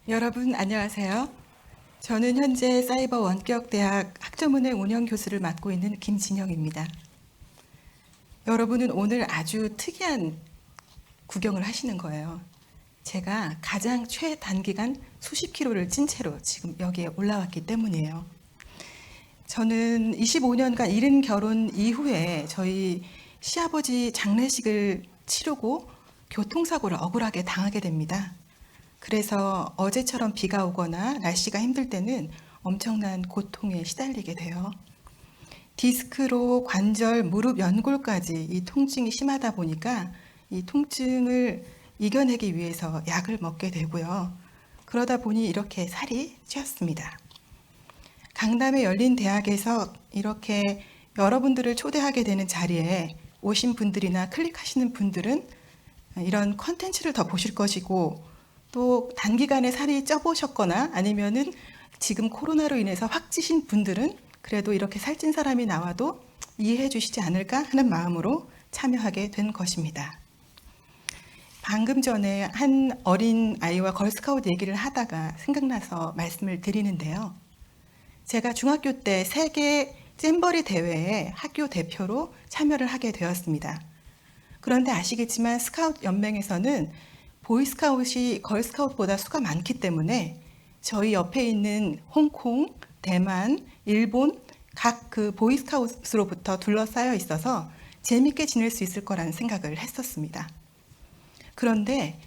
여러분 안녕하세요. 저는 현재 사이버 원격대학 학점은행 운영교수를 맡고 있는 김진영입니다. 여러분은 오늘 아주 특이한 구경을 하시는 거예요. 제가 가장 최단기간 수십 킬로를 찐 채로 지금 여기에 올라왔기 때문이에요. 저는 25년간 이른 결혼 이후에 저희 시아버지 장례식을 치르고 교통사고를 억울하게 당하게 됩니다. 그래서 어제처럼 비가 오거나 날씨가 힘들 때는 엄청난 고통에 시달리게 돼요. 디스크로 관절, 무릎, 연골까지 이 통증이 심하다 보니까 이 통증을 이겨내기 위해서 약을 먹게 되고요. 그러다 보니 이렇게 살이 찌었습니다. 강남에 열린 대학에서 이렇게 여러분들을 초대하게 되는 자리에 오신 분들이나 클릭하시는 분들은 이런 컨텐츠를 더 보실 것이고, 또 단기간에 살이 쪄보셨거나 아니면은 지금 코로나로 인해서 확 찌신 분들은 그래도 이렇게 살찐 사람이 나와도 이해해 주시지 않을까 하는 마음으로 참여하게 된 것입니다. 방금 전에 한 어린 아이와 걸스카우트 얘기를 하다가 생각나서 말씀을 드리는데요. 제가 중학교 때 세계 잼버리 대회에 학교 대표로 참여를 하게 되었습니다. 그런데 아시겠지만 스카우트 연맹에서는 보이스카웃이 걸스카웃보다 수가 많기 때문에 저희 옆에 있는 홍콩, 대만, 일본 각 그 보이스카웃으로부터 둘러싸여 있어서 재밌게 지낼 수 있을 거라는 생각을 했었습니다. 그런데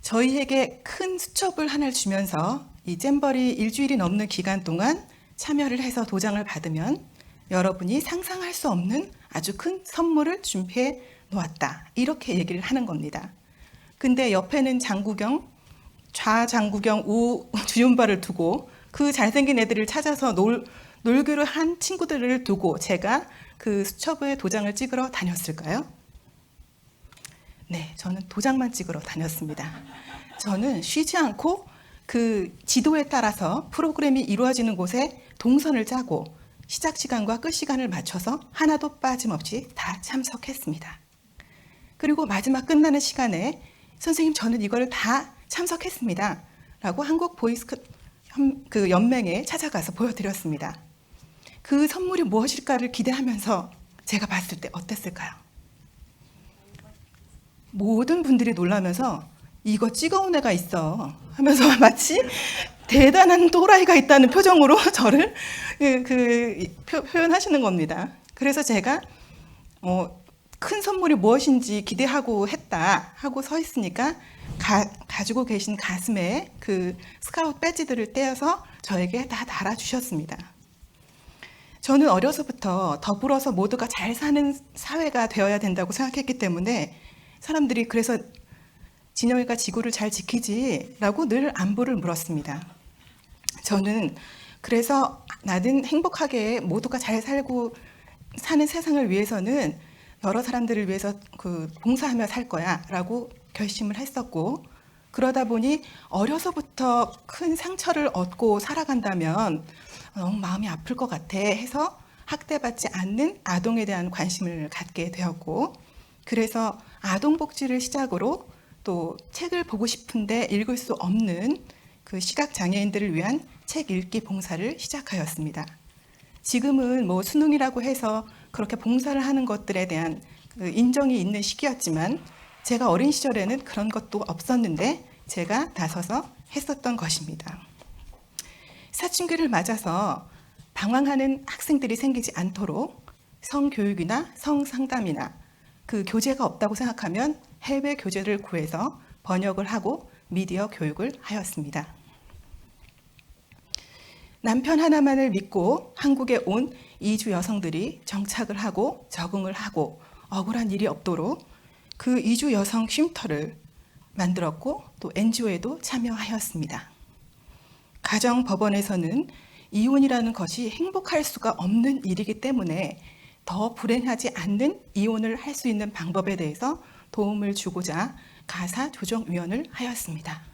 저희에게 큰 수첩을 하나를 주면서 이 잼버리 일주일이 넘는 기간 동안 참여를 해서 도장을 받으면 여러분이 상상할 수 없는 아주 큰 선물을 준비해 놓았다. 이렇게 얘기를 하는 겁니다. 근데 옆에는 장구경, 좌장구경, 우주윤발을 두고 그 잘생긴 애들을 찾아서 놀기로 한 친구들을 두고 제가 그 수첩에 도장을 찍으러 다녔을까요? 네, 저는 도장만 찍으러 다녔습니다. 저는 쉬지 않고 그 지도에 따라서 프로그램이 이루어지는 곳에 동선을 짜고 시작 시간과 끝 시간을 맞춰서 하나도 빠짐없이 다 참석했습니다. 그리고 마지막 끝나는 시간에 선생님 저는 이걸 다 참석했습니다 라고 한국 보이스 그 연맹에 찾아가서 보여드렸습니다. 그 선물이 무엇일까를 기대하면서 제가 봤을 때 어땠을까요? 모든 분들이 놀라면서 이거 찍어온 애가 있어 하면서 마치 대단한 또라이가 있다는 표정으로 저를 표현하시는 겁니다. 그래서 제가 큰 선물이 무엇인지 기대하고 했다 하고 서 있으니까 가지고 계신 가슴에 그 스카우트 배지들을 떼어서 저에게 다 달아주셨습니다. 저는 어려서부터 더불어서 모두가 잘 사는 사회가 되어야 된다고 생각했기 때문에 사람들이 그래서 진영이가 지구를 잘 지키지? 라고 늘 안부를 물었습니다. 저는 그래서 나는 행복하게 모두가 잘 살고 사는 세상을 위해서는 여러 사람들을 위해서 봉사하며 살 거야 라고 결심을 했었고, 그러다 보니 어려서부터 큰 상처를 얻고 살아간다면 너무 마음이 아플 것 같아 해서 학대받지 않는 아동에 대한 관심을 갖게 되었고, 그래서 아동복지를 시작으로 또 책을 보고 싶은데 읽을 수 없는 그 시각장애인들을 위한 책 읽기 봉사를 시작하였습니다. 지금은 뭐 수능이라고 해서 그렇게 봉사를 하는 것들에 대한 인정이 있는 시기였지만 제가 어린 시절에는 그런 것도 없었는데 제가 나서서 했었던 것입니다. 사춘기를 맞아서 방황하는 학생들이 생기지 않도록 성교육이나 성상담이나 그 교재가 없다고 생각하면 해외 교재를 구해서 번역을 하고 미디어 교육을 하였습니다. 남편 하나만을 믿고 한국에 온 이주 여성들이 정착을 하고 적응을 하고 억울한 일이 없도록 그 이주 여성 쉼터를 만들었고 또 NGO에도 참여하였습니다. 가정법원에서는 이혼이라는 것이 행복할 수가 없는 일이기 때문에 더 불행하지 않는 이혼을 할 수 있는 방법에 대해서 도움을 주고자 가사조정위원을 하였습니다.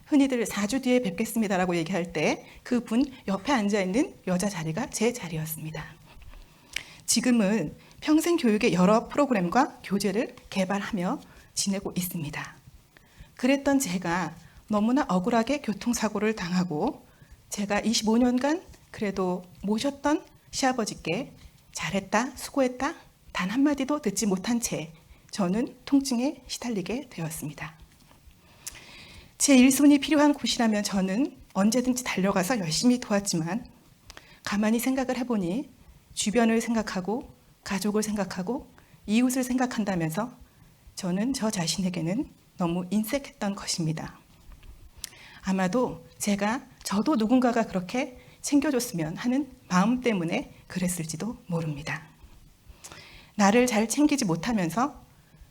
흔히들 4주 뒤에 뵙겠습니다라고 얘기할 때 그분 옆에 앉아있는 여자 자리가 제 자리였습니다. 지금은 평생교육의 여러 프로그램과 교재를 개발하며 지내고 있습니다. 그랬던 제가 너무나 억울하게 교통사고를 당하고 제가 25년간 그래도 모셨던 시아버지께 잘했다, 수고했다 단 한마디도 듣지 못한 채 저는 통증에 시달리게 되었습니다. 제 일손이 필요한 곳이라면 저는 언제든지 달려가서 열심히 도왔지만 가만히 생각을 해보니 주변을 생각하고 가족을 생각하고 이웃을 생각한다면서 저는 저 자신에게는 너무 인색했던 것입니다. 아마도 저도 누군가가 그렇게 챙겨줬으면 하는 마음 때문에 그랬을지도 모릅니다. 나를 잘 챙기지 못하면서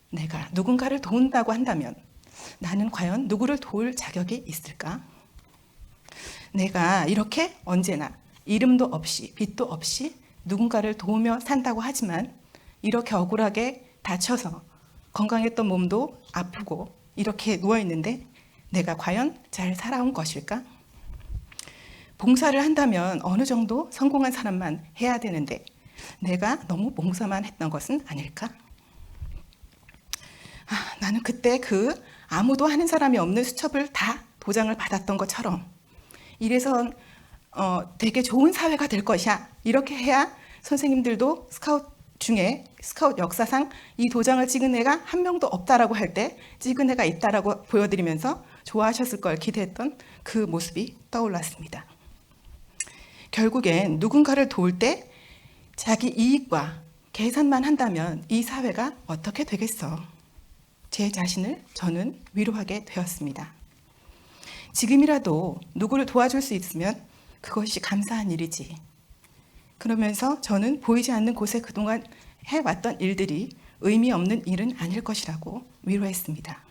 내가 누군가를 도운다고 한다면 나는 과연 누구를 도울 자격이 있을까? 내가 이렇게 언제나 이름도 없이 빚도 없이 누군가를 도우며 산다고 하지만 이렇게 억울하게 다쳐서 건강했던 몸도 아프고 이렇게 누워있는데 내가 과연 잘 살아온 것일까? 봉사를 한다면 어느 정도 성공한 사람만 해야 되는데 내가 너무 봉사만 했던 것은 아닐까? 나는 그때 아무도 하는 사람이 없는 수첩을 다 도장을 받았던 것처럼 이래서 되게 좋은 사회가 될 것이야. 이렇게 해야 선생님들도 스카우트 중에 스카우트 역사상 이 도장을 찍은 애가 한 명도 없다라고 할 때 찍은 애가 있다라고 보여드리면서 좋아하셨을 걸 기대했던 그 모습이 떠올랐습니다. 결국엔 누군가를 도울 때 자기 이익과 계산만 한다면 이 사회가 어떻게 되겠어? 제 자신을 저는 위로하게 되었습니다. 지금이라도 누구를 도와줄 수 있으면 그것이 감사한 일이지. 그러면서 저는 보이지 않는 곳에 그동안 해왔던 일들이 의미 없는 일은 아닐 것이라고 위로했습니다.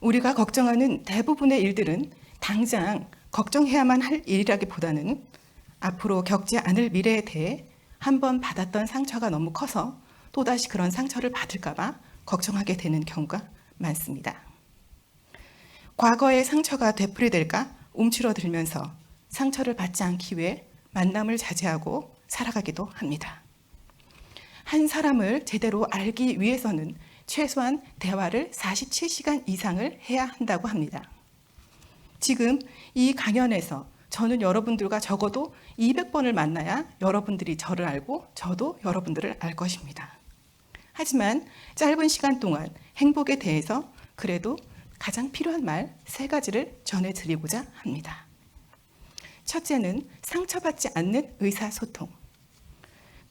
우리가 걱정하는 대부분의 일들은 당장 걱정해야만 할 일이라기보다는 앞으로 겪지 않을 미래에 대해 한번 받았던 상처가 너무 커서 또다시 그런 상처를 받을까 봐 걱정하게 되는 경우가 많습니다. 과거의 상처가 되풀이될까 움츠러들면서 상처를 받지 않기 위해 만남을 자제하고 살아가기도 합니다. 한 사람을 제대로 알기 위해서는 최소한 대화를 47시간 이상을 해야 한다고 합니다. 지금 이 강연에서 저는 여러분들과 적어도 200번을 만나야 여러분들이 저를 알고 저도 여러분들을 알 것입니다. 하지만 짧은 시간 동안 행복에 대해서 그래도 가장 필요한 말 3가지를 전해드리고자 합니다. 첫째는 상처받지 않는 의사소통.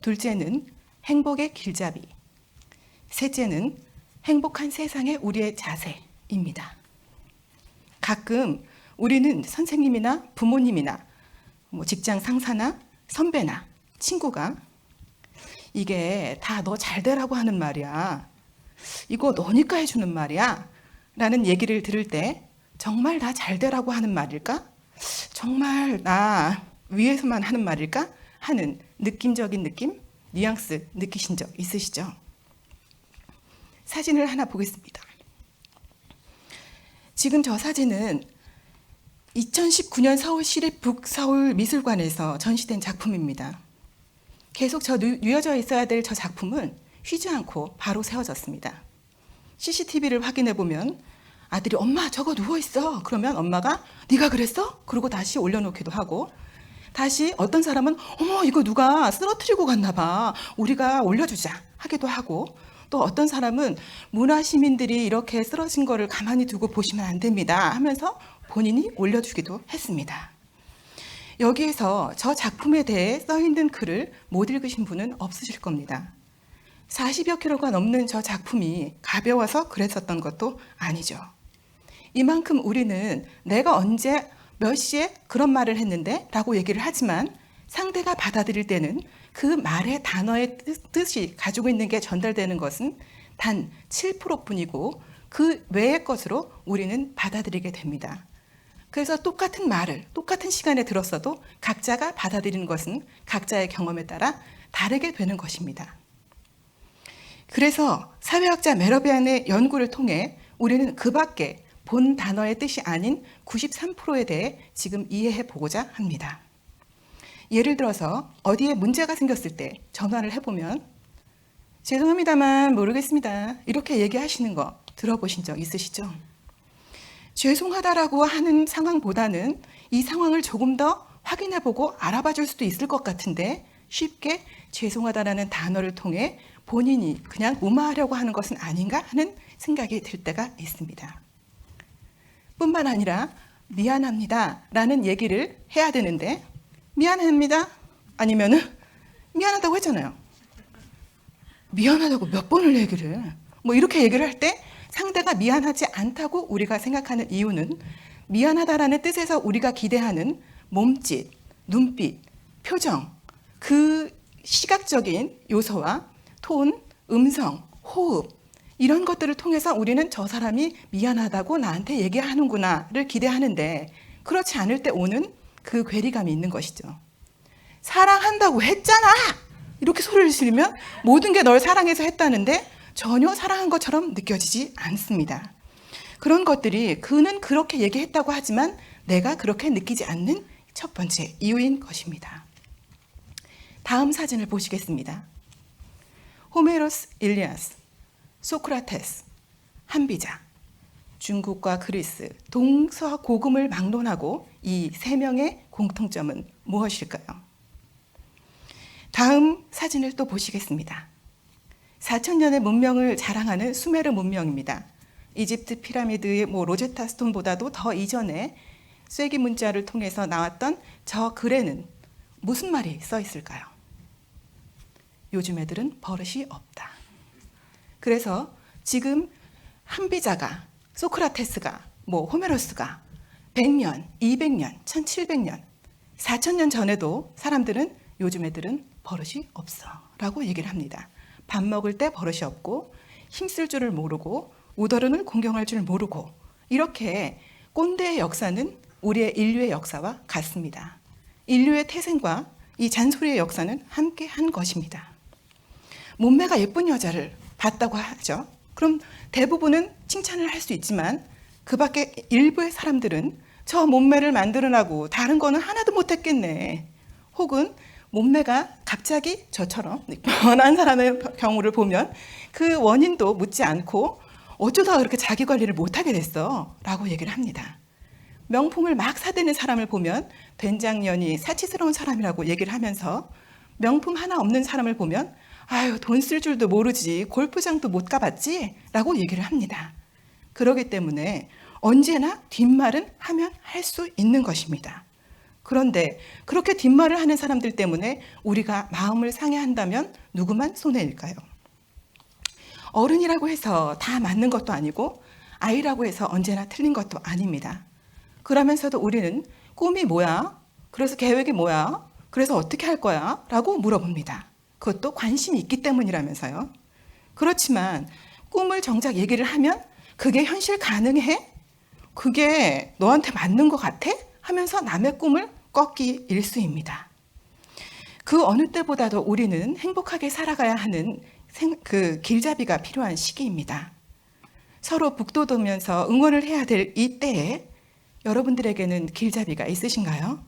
둘째는 행복의 길잡이. 셋째는 행복한 세상의 우리의 자세입니다. 가끔 우리는 선생님이나 부모님이나 직장 상사나 선배나 친구가 이게 다 너 잘 되라고 하는 말이야. 이거 너니까 해주는 말이야. 라는 얘기를 들을 때 정말 다 잘 되라고 하는 말일까? 정말 나 위해서만 하는 말일까? 하는 느낌적인 느낌, 뉘앙스 느끼신 적 있으시죠? 사진을 하나 보겠습니다. 지금 저 사진은 2019년 서울시립 북서울미술관에서 전시된 작품입니다. 계속 뉘어져 있어야 될 저 작품은 쉬지 않고 바로 세워졌습니다. CCTV를 확인해 보면 아들이 엄마 저거 누워있어. 그러면 엄마가 네가 그랬어? 그러고 다시 올려놓기도 하고 다시 어떤 사람은 어머 이거 누가 쓰러뜨리고 갔나 봐. 우리가 올려주자 하기도 하고 또 어떤 사람은 문화시민들이 이렇게 쓰러진 거를 가만히 두고 보시면 안 됩니다 하면서 본인이 올려주기도 했습니다. 여기에서 저 작품에 대해 써있는 글을 못 읽으신 분은 없으실 겁니다. 40여 킬로가 넘는 저 작품이 가벼워서 그랬었던 것도 아니죠. 이만큼 우리는 내가 언제 몇 시에 그런 말을 했는데 라고 얘기를 하지만 상대가 받아들일 때는 그 말의 단어의 뜻이 가지고 있는 게 전달되는 것은 단 7%뿐이고 그 외의 것으로 우리는 받아들이게 됩니다. 그래서 똑같은 말을 똑같은 시간에 들었어도 각자가 받아들이는 것은 각자의 경험에 따라 다르게 되는 것입니다. 그래서 사회학자 메러비안의 연구를 통해 우리는 그 밖에 본 단어의 뜻이 아닌 93%에 대해 지금 이해해 보고자 합니다. 예를 들어서 어디에 문제가 생겼을 때 전화를 해보면 죄송합니다만 모르겠습니다. 이렇게 얘기하시는 거 들어보신 적 있으시죠? 죄송하다라고 하는 상황보다는 이 상황을 조금 더 확인해보고 알아봐 줄 수도 있을 것 같은데 쉽게 죄송하다라는 단어를 통해 본인이 그냥 무마하려고 하는 것은 아닌가 하는 생각이 들 때가 있습니다. 뿐만 아니라 미안합니다 라는 얘기를 해야 되는데 미안합니다 아니면은 미안하다고 했잖아요. 미안하다고 몇 번을 얘기를 해. 뭐 이렇게 얘기를 할 때 상대가 미안하지 않다고 우리가 생각하는 이유는 미안하다라는 뜻에서 우리가 기대하는 몸짓, 눈빛, 표정, 그 시각적인 요소와 톤, 음성, 호흡 이런 것들을 통해서 우리는 저 사람이 미안하다고 나한테 얘기하는구나를 기대하는데 그렇지 않을 때 오는 그 괴리감이 있는 것이죠. 사랑한다고 했잖아! 이렇게 소리를 지르면 모든 게 널 사랑해서 했다는데 전혀 사랑한 것처럼 느껴지지 않습니다. 그런 것들이 그는 그렇게 얘기했다고 하지만 내가 그렇게 느끼지 않는 첫 번째 이유인 것입니다. 다음 사진을 보시겠습니다. 호메로스, 일리아스, 소크라테스, 한비자, 중국과 그리스, 동서고금을 막론하고 이 세 명의 공통점은 무엇일까요? 다음 사진을 또 보시겠습니다. 4,000년의 문명을 자랑하는 수메르 문명입니다. 이집트 피라미드의 로제타 스톤보다도 더 이전에 쐐기 문자를 통해서 나왔던 저 글에는 무슨 말이 써 있을까요? 요즘 애들은 버릇이 없다. 그래서 지금 한비자가, 소크라테스가, 호메로스가 100년, 200년, 1700년, 4000년 전에도 사람들은 요즘 애들은 버릇이 없어 라고 얘기를 합니다. 밥 먹을 때 버릇이 없고 힘쓸 줄을 모르고 우더른을 공경할 줄 모르고 이렇게 꼰대의 역사는 우리의 인류의 역사와 같습니다. 인류의 태생과 이 잔소리의 역사는 함께 한 것입니다. 몸매가 예쁜 여자를 봤다고 하죠. 그럼 대부분은 칭찬을 할 수 있지만 그 밖에 일부의 사람들은 저 몸매를 만들으라고 다른 거는 하나도 못했겠네. 혹은 몸매가 갑자기 저처럼 변한 사람의 경우를 보면 그 원인도 묻지 않고 어쩌다가 그렇게 자기 관리를 못하게 됐어 라고 얘기를 합니다. 명품을 막 사대는 사람을 보면 된장년이 사치스러운 사람이라고 얘기를 하면서 명품 하나 없는 사람을 보면 아유 돈 쓸 줄도 모르지 골프장도 못 가봤지 라고 얘기를 합니다. 그렇기 때문에 언제나 뒷말은 하면 할 수 있는 것입니다. 그런데 그렇게 뒷말을 하는 사람들 때문에 우리가 마음을 상해한다면 누구만 손해일까요? 어른이라고 해서 다 맞는 것도 아니고 아이라고 해서 언제나 틀린 것도 아닙니다. 그러면서도 우리는 꿈이 뭐야? 그래서 계획이 뭐야? 그래서 어떻게 할 거야? 라고 물어봅니다. 그것도 관심이 있기 때문이라면서요. 그렇지만 꿈을 정작 얘기를 하면 그게 현실 가능해? 그게 너한테 맞는 것 같아? 하면서 남의 꿈을 꺾기 일쑤입니다. 그 어느 때보다도 우리는 행복하게 살아가야 하는 그 길잡이가 필요한 시기입니다. 서로 북돋우면서 응원을 해야 될 이때에 여러분들에게는 길잡이가 있으신가요?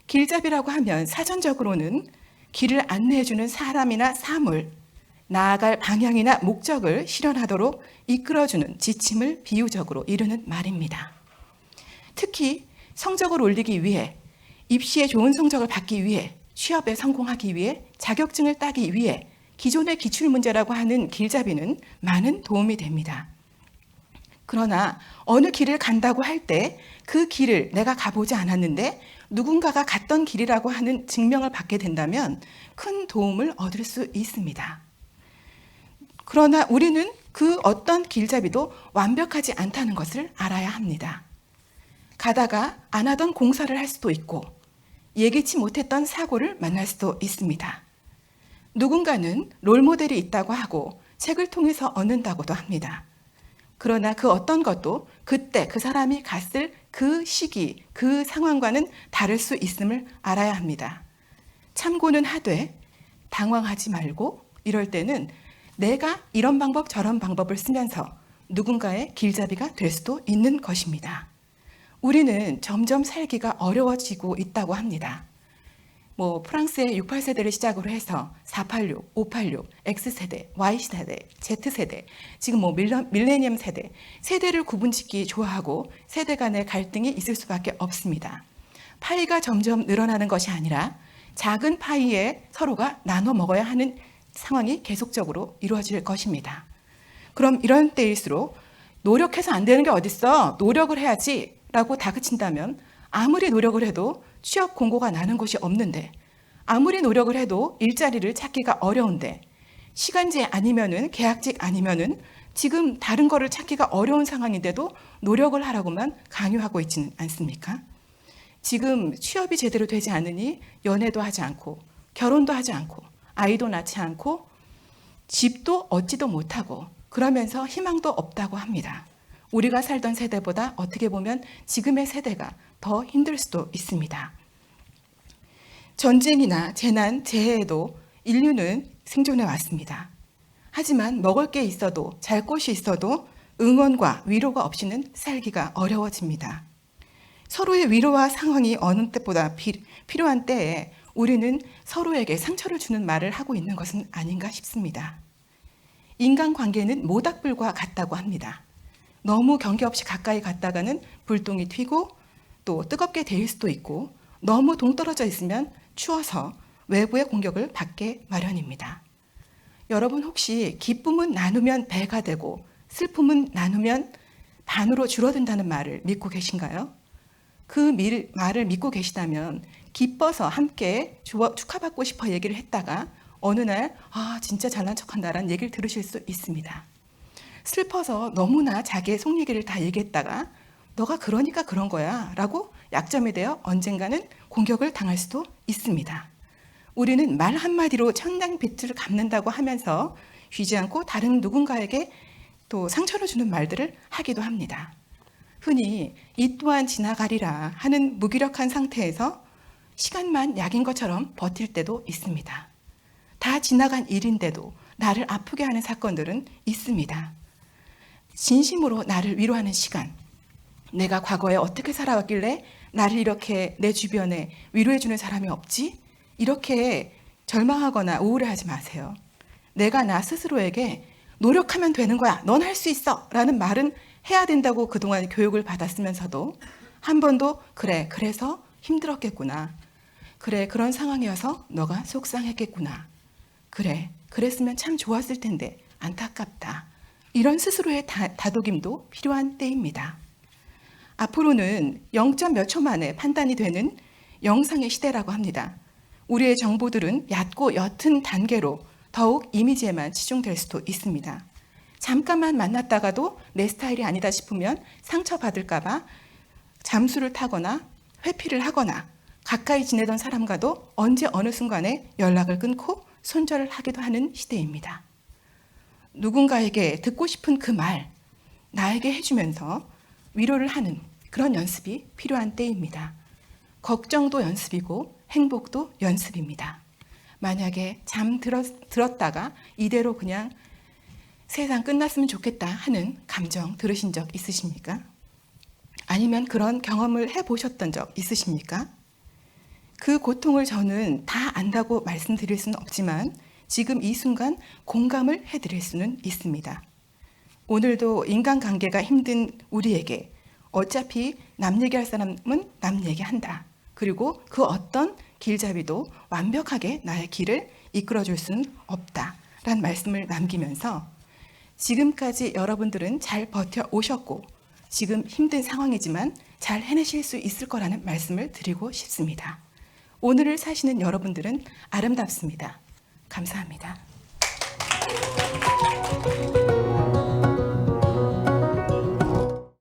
길잡이라고 하면 사전적으로는 길을 안내해주는 사람이나 사물, 나아갈 방향이나 목적을 실현하도록 이끌어주는 지침을 비유적으로 이루는 말입니다. 특히 성적을 올리기 위해, 입시에 좋은 성적을 받기 위해, 취업에 성공하기 위해, 자격증을 따기 위해 기존의 기출문제라고 하는 길잡이는 많은 도움이 됩니다. 그러나 어느 길을 간다고 할 때 그 길을 내가 가보지 않았는데 누군가가 갔던 길이라고 하는 증명을 받게 된다면 큰 도움을 얻을 수 있습니다. 그러나 우리는 그 어떤 길잡이도 완벽하지 않다는 것을 알아야 합니다. 가다가 안 하던 공사를 할 수도 있고 예기치 못했던 사고를 만날 수도 있습니다. 누군가는 롤모델이 있다고 하고 책을 통해서 얻는다고도 합니다. 그러나 그 어떤 것도 그때 그 사람이 갔을 그 시기, 그 상황과는 다를 수 있음을 알아야 합니다. 참고는 하되 당황하지 말고 이럴 때는 내가 이런 방법 저런 방법을 쓰면서 누군가의 길잡이가 될 수도 있는 것입니다. 우리는 점점 살기가 어려워지고 있다고 합니다. 뭐 프랑스의 68세대를 시작으로 해서 486, 586, X세대, Y세대, Z세대, 지금 뭐 밀레니엄 세대, 세대를 구분짓기 좋아하고 세대 간의 갈등이 있을 수밖에 없습니다. 파이가 점점 늘어나는 것이 아니라 작은 파이에 서로가 나눠 먹어야 하는 상황이 계속적으로 이루어질 것입니다. 그럼 이런 때일수록 노력해서 안 되는 게 어딨어? 노력을 해야지 라고 다그친다면 아무리 노력을 해도 취업 공고가 나는 곳이 없는데, 아무리 노력을 해도 일자리를 찾기가 어려운데, 시간제 아니면은 계약직 아니면은 지금 다른 거를 찾기가 어려운 상황인데도 노력을 하라고만 강요하고 있지는 않습니까? 지금 취업이 제대로 되지 않으니 연애도 하지 않고 결혼도 하지 않고 아이도 낳지 않고 집도 얻지도 못하고 그러면서 희망도 없다고 합니다. 우리가 살던 세대보다 어떻게 보면 지금의 세대가 더 힘들 수도 있습니다. 전쟁이나 재난, 재해에도 인류는 생존해 왔습니다. 하지만 먹을 게 있어도 잘 곳이 있어도 응원과 위로가 없이는 살기가 어려워집니다. 서로의 위로와 상황이 어느 때보다 필요한 때에 우리는 서로에게 상처를 주는 말을 하고 있는 것은 아닌가 싶습니다. 인간관계는 모닥불과 같다고 합니다. 너무 경계 없이 가까이 갔다가는 불똥이 튀고 또 뜨겁게 데일 수도 있고, 너무 동떨어져 있으면 추워서 외부의 공격을 받게 마련입니다. 여러분 혹시 기쁨은 나누면 배가 되고 슬픔은 나누면 반으로 줄어든다는 말을 믿고 계신가요? 그 말을 믿고 계시다면 기뻐서 함께 축하받고 싶어 얘기를 했다가 어느 날 진짜 잘난 척한다라는 얘기를 들으실 수 있습니다. 슬퍼서 너무나 자기의 속 얘기를 다 얘기했다가 너가 그러니까 그런 거야 라고 약점이 되어 언젠가는 공격을 당할 수도 있습니다. 우리는 말 한마디로 천냥빚을 갚는다고 하면서 쉬지 않고 다른 누군가에게 또 상처를 주는 말들을 하기도 합니다. 흔히 이 또한 지나가리라 하는 무기력한 상태에서 시간만 약인 것처럼 버틸 때도 있습니다. 다 지나간 일인데도 나를 아프게 하는 사건들은 있습니다. 진심으로 나를 위로하는 시간, 내가 과거에 어떻게 살아왔길래 나를 이렇게 내 주변에 위로해주는 사람이 없지? 이렇게 절망하거나 우울해하지 마세요. 내가 나 스스로에게 노력하면 되는 거야, 넌 할 수 있어 라는 말은 해야 된다고 그동안 교육을 받았으면서도 한 번도 그래, 그래서 힘들었겠구나, 그래, 그런 상황이어서 너가 속상했겠구나, 그래, 그랬으면 참 좋았을 텐데 안타깝다, 이런 스스로의 다독임도 필요한 때입니다. 앞으로는 0. 몇 초 만에 판단이 되는 영상의 시대라고 합니다. 우리의 정보들은 얕고 옅은 단계로 더욱 이미지에만 치중될 수도 있습니다. 잠깐만 만났다가도 내 스타일이 아니다 싶으면 상처받을까 봐 잠수를 타거나 회피를 하거나 가까이 지내던 사람과도 언제 어느 순간에 연락을 끊고 손절을 하기도 하는 시대입니다. 누군가에게 듣고 싶은 그 말, 나에게 해주면서 위로를 하는 그런 연습이 필요한 때입니다. 걱정도 연습이고 행복도 연습입니다. 만약에 들었다가 이대로 그냥 세상 끝났으면 좋겠다 하는 감정 들으신 적 있으십니까? 아니면 그런 경험을 해보셨던 적 있으십니까? 그 고통을 저는 다 안다고 말씀드릴 수는 없지만 지금 이 순간 공감을 해드릴 수는 있습니다. 오늘도 인간관계가 힘든 우리에게 어차피 남 얘기할 사람은 남 얘기한다. 그리고 그 어떤 길잡이도 완벽하게 나의 길을 이끌어줄 수는 없다라는 말씀을 남기면서 지금까지 여러분들은 잘 버텨오셨고 지금 힘든 상황이지만 잘 해내실 수 있을 거라는 말씀을 드리고 싶습니다. 오늘을 사시는 여러분들은 아름답습니다. 감사합니다.